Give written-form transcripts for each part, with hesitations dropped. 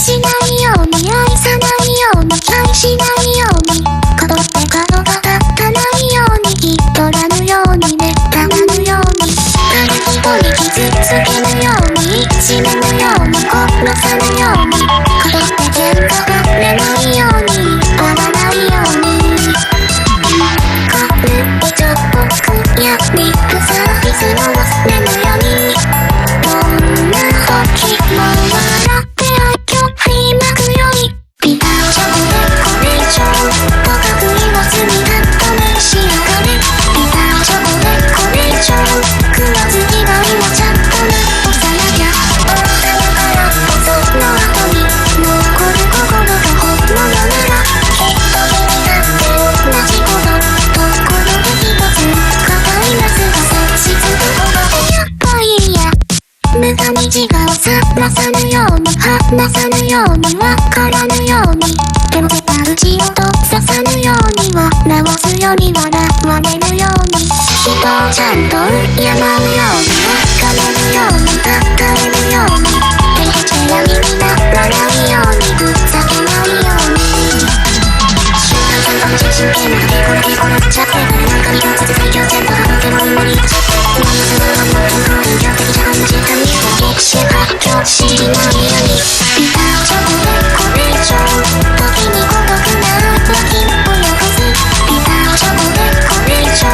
しないように愛さないように愛しないように角って角が立たないようにひとらぬようにねたまぬように誰一人傷つけぬように死ぬように殺さぬように角って喧嘩がれないように割らないように軽いちょっと悔やみくさいつも忘れぬようにどんな時も笑ってピタオチョコでこれ以上とかくいも罪だったねしやがれピタオチョコでこれ以上食わず以外もちゃんとねおさやきゃおさやからその後に残る心が本物ならきっと君だって同じことところで一つ固いなすが切実なことでやっぱりや無駄に自我をささぬように話さぬようにわからぬようにでも絶対打ち落とささぬようには直すより笑われるように人をちゃんと敬うように別れるように抱えるようにペチェラにならないようにふざけないように瞬間ちゃんと無真剣なでこらちゃってなんかに共通最強ちゃんと省けないもに走って何もするのも天皇人形的じゃんの時間に激し発狂しないようにピタオチョコでこれ以上時に孤独な脇をよこすピタオチョコでこれ以上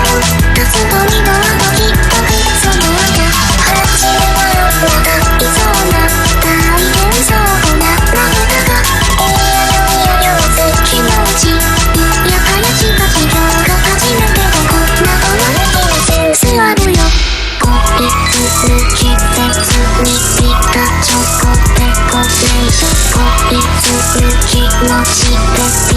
ガスゴミの後きっとくその間始めはまたいそうな大幻想な涙がいや好きなうちいやはやしかし今日が初めてでこんな終わりにセンスあるよ恋続き別にピタチョコデコレーション恋続きのして